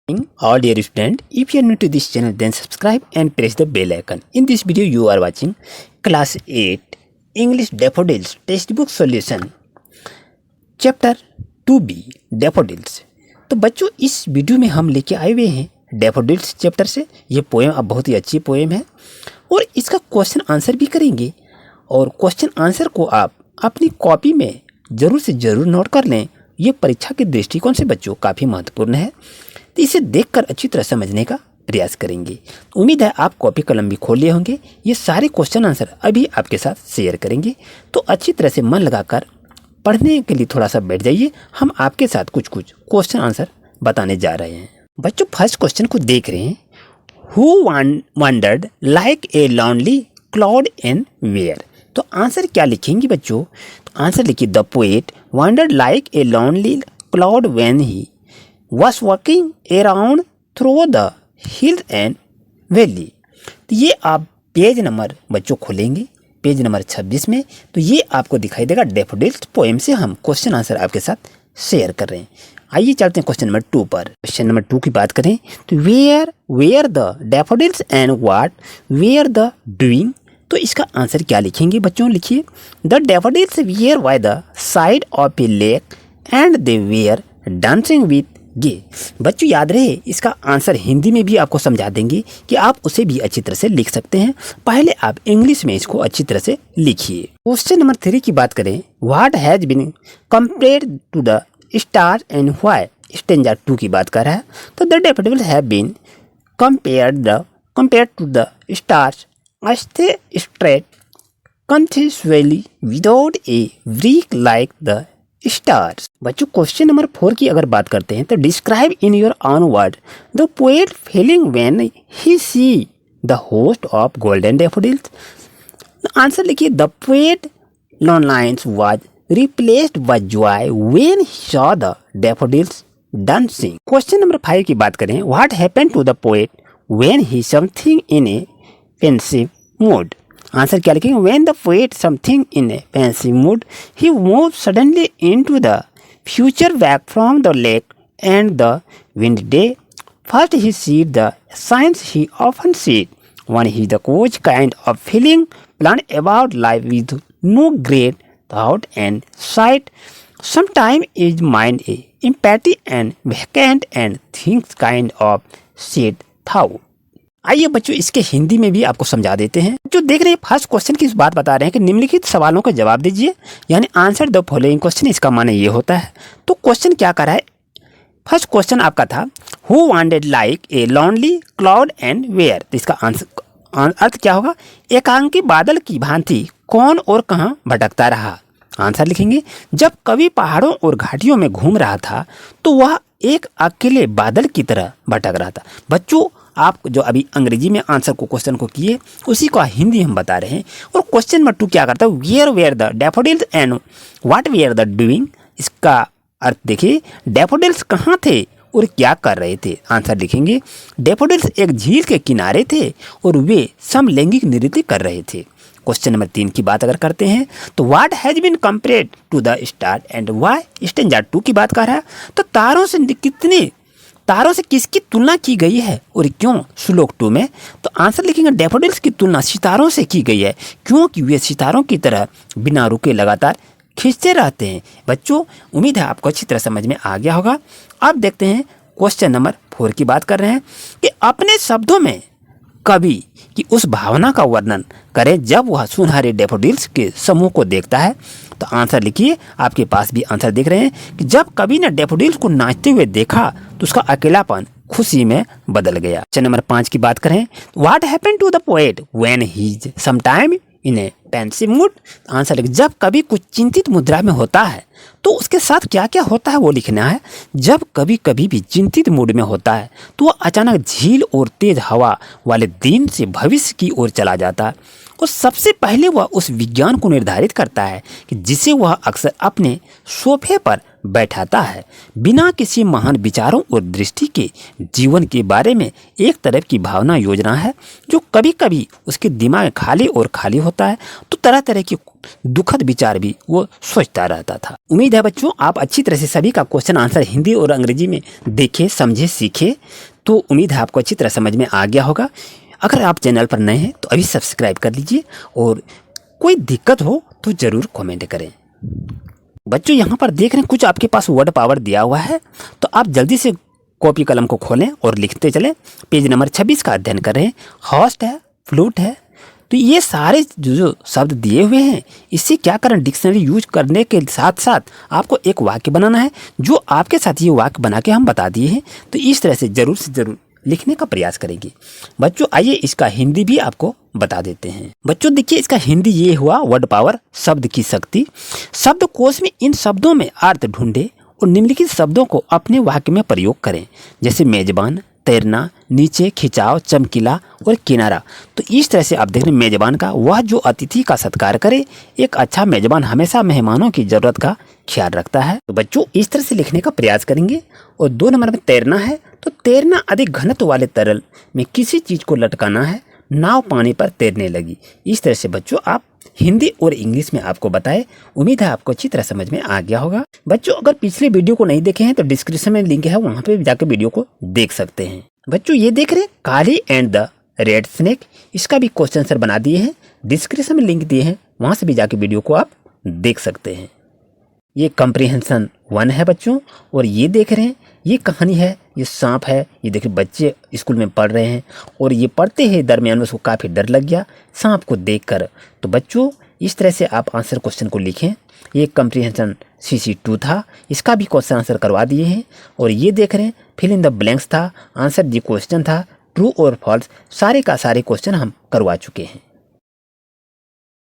All dear student, if you are new to this channel, then subscribe and press the bell icon. In this video, you are watching Class 8 English Daffodils Textbook Solution, Chapter 2B Daffodils। तो बच्चों इस video में हम लेके आए हुए हैं daffodils chapter से। ये पोएम अब बहुत ही अच्छी पोएम है और इसका क्वेश्चन आंसर भी करेंगे। और क्वेश्चन आंसर को आप अपनी कॉपी में ज़रूर से ज़रूर नोट कर लें। ये परीक्षा के दृष्टिकोण से बच्चों काफ़ी महत्वपूर्ण है, तो इसे देखकर अच्छी तरह समझने का प्रयास करेंगे। उम्मीद है आप कॉपी कलम भी खोल लिए होंगे। ये सारे क्वेश्चन आंसर अभी आपके साथ शेयर करेंगे, तो अच्छी तरह से मन लगाकर पढ़ने के लिए थोड़ा सा बैठ जाइए। हम आपके साथ कुछ क्वेश्चन आंसर बताने जा रहे हैं। बच्चों फर्स्ट क्वेश्चन को देख रहे हैं, who wandered like a lonely cloud in where. तो आंसर क्या लिखेंगे बच्चों? तो आंसर लिखिए, the poet wandered like a lonely cloud when he was walking around through the hills and valley। तो ये आप पेज नंबर बच्चों खोलेंगे, पेज नंबर 26 में, तो ये आपको दिखाई देगा डैफोडिल्स पोएम से हम क्वेश्चन आंसर आपके साथ शेयर कर रहे हैं। आइए चलते हैं क्वेश्चन नंबर 2 पर। क्वेश्चन नंबर 2 की बात करें तो were the daffodils and what were the doing. तो इसका आंसर क्या लिखेंगे बच्चों? लिखिए, the daffodils were by the side of a lake and they were dancing with ये। बच्चों याद रहे, इसका आंसर हिंदी में भी आपको समझा देंगे कि आप उसे भी अच्छी तरह से लिख सकते हैं। पहले आप इंग्लिश में इसको अच्छी तरह से लिखिए। क्वेश्चन नंबर 3 की बात करें, what has been compared to the star and why. Stanza 2 की बात कर रहा है, तो the daffodils have been compared to the stars as they straight continuously without a break like the stars. बच्चों क्वेश्चन नंबर 4 की अगर बात करते हैं तो describe in your own word the poet feeling when he see the host of golden daffodils. Answer लिखिए, the poet लोनलाइंस was replaced by joy when he saw the daffodils dancing. Question number 5 की बात करें, what happened to the poet when he something in a pensive mood. Answer क्या लिखेंगे? When the poet something in a pensive mood, he moved suddenly into the future back from the lake and the windy day. First he sees the signs he often sees when he the coach kind of feeling plan about life with no great thought and sight. Sometimes his mind is empty and vacant and things kind of set thought. आइए बच्चों इसके हिंदी में भी आपको समझा देते हैं। जो देख रहे हैं फर्स्ट क्वेश्चन की बात बता रहे हैं कि निम्नलिखित सवालों का जवाब दीजिए, यानी आंसर द फॉलोइंग क्वेश्चन। इसका माने ये होता है। तो क्वेश्चन क्या कर रहा है? फर्स्ट क्वेश्चन आपका था, who wanted like a lonely cloud and where. तो इसका आंसर अर्थ क्या होगा? एकांकी बादल की भांति कौन और कहाँ भटकता रहा। आंसर लिखेंगे, जब कवि पहाड़ों और घाटियों में घूम रहा था तो वह एक अकेले बादल की तरह भटक रहा था। बच्चों आप जो अभी अंग्रेजी में आंसर को क्वेश्चन को किए उसी को हिंदी हम बता रहे हैं। और क्वेश्चन नंबर 2 क्या करता है? Were the daffodils and what were the doing. इसका अर्थ देखिए, डैफोडिल्स कहाँ थे और क्या कर रहे थे। आंसर लिखेंगे, डैफोडिल्स एक झील के किनारे थे और वे समलैंगिक नृत्य कर रहे थे। क्वेश्चन नंबर 3 की बात अगर करते हैं तो what has been compared to the star and why. Stanza 2 की बात कर रहा है, तो तारों से किसकी तुलना की गई है और क्यों। श्लोक 2 में तो आंसर लिखेंगे, डैफोडिल्स की तुलना सितारों से की गई है क्योंकि वे सितारों की तरह बिना रुके लगातार खींचते रहते हैं। बच्चों उम्मीद है आपको अच्छी तरह समझ में आ गया होगा। अब देखते हैं क्वेश्चन नंबर 4 की बात कर रहे हैं कि अपने शब्दों में कवि की उस भावना का वर्णन करें जब वह सुनहरे डैफोडिल्स के समूह को देखता है। तो आंसर लिखिए, आपके पास भी आंसर देख रहे हैं कि जब कवि ने डैफोडिल्स को नाचते हुए देखा तो उसका अकेलापन खुशी में बदल गया। क्वेश्चन नंबर 5 की बात करें, what happened to the poet when he sometime in a pensive mood. Answer लिखिए, जब कभी कुछ चिंतित मुद्रा में होता है तो उसके साथ क्या क्या होता है वो लिखना है। जब कभी भी चिंतित मूड में होता है तो वह अचानक झील और तेज हवा वाले दिन से भविष्य की ओर चला जाता है और सबसे पहले वह उस विज्ञान को निर्धारित करता है कि जिसे वह अक्सर अपने सोफे पर बैठाता है। बिना किसी महान विचारों और दृष्टि के जीवन के बारे में एक तरह की भावना योजना है जो कभी कभी उसके दिमाग खाली और खाली होता है, तो तरह तरह की दुखद विचार भी वो सोचता रहता था। उम्मीद है बच्चों आप अच्छी तरह से सभी का क्वेश्चन आंसर हिंदी और अंग्रेजी में देखे, समझे, सीखे। तो उम्मीद है आपको अच्छी तरह समझ में आ गया होगा। अगर आप चैनल पर नए हैं तो अभी सब्सक्राइब कर लीजिए और कोई दिक्कत हो तो ज़रूर कमेंट करें। बच्चों यहाँ पर देख रहे हैं कुछ आपके पास वर्ड पावर दिया हुआ है, तो आप जल्दी से कॉपी कलम को खोलें और लिखते चलें। पेज नंबर 26 का अध्ययन कर रहे हैं। हॉस्ट है, फ्लूट है, तो ये सारे जो शब्द दिए हुए हैं इससे क्या करें, डिक्शनरी यूज करने के साथ साथ आपको एक वाक्य बनाना है जो आपके साथ ये वाक्य बना के हम बता दिए हैं। तो इस तरह से ज़रूर लिखने का प्रयास करेंगे। बच्चों आइए इसका हिंदी भी आपको बता देते हैं। बच्चों देखिए इसका हिंदी ये हुआ, वर्ड पावर शब्द की शक्ति। शब्दकोश में इन शब्दों में अर्थ ढूंढे और निम्नलिखित शब्दों को अपने वाक्य में प्रयोग करें, जैसे मेजबान, तैरना, नीचे, खिंचाव, चमकीला और किनारा। तो इस तरह से आप देख रहे हैं मेजबान का, वह जो अतिथि का सत्कार करे। एक अच्छा मेजबान हमेशा मेहमानों की जरूरत का ख्याल रखता है। तो बच्चों इस तरह से लिखने का प्रयास करेंगे। और 2 नंबर में तैरना है, तो तैरना अधिक घनत्व वाले तरल में किसी चीज को लटकाना है, नाव पानी पर तैरने लगी। इस तरह से बच्चों आप हिंदी और इंग्लिश में आपको बताए। उम्मीद है आपको अच्छी तरह समझ में आ गया होगा। बच्चों अगर पिछले वीडियो को नहीं देखे हैं तो डिस्क्रिप्शन में लिंक है, वहां पे जाकर वीडियो को देख सकते हैं। बच्चों ये देख रहे हैं काली एंड द रेड स्नेक, इसका भी क्वेश्चन आंसर बना दिए हैं, डिस्क्रिप्शन में लिंक दिए हैं, वहां से भी जाके वीडियो को आप देख सकते हैं। ये कॉम्प्रिहेंशन 1 है बच्चों। और ये देख रहे हैं ये कहानी है, ये सांप है। ये देखिए बच्चे स्कूल में पढ़ रहे हैं और ये पढ़ते हैं दरमियान में उसको काफ़ी डर लग गया सांप को देखकर। तो बच्चों इस तरह से आप आंसर क्वेश्चन को लिखें। ये कॉम्प्रिहेंशन CC2 था, इसका भी क्वेश्चन आंसर करवा दिए हैं। और ये देख रहे हैं फिल इन द ब्लैंक्स था, आंसर दी क्वेश्चन था, ट्रू और फॉल्स, सारे का सारे क्वेश्चन हम करवा चुके हैं।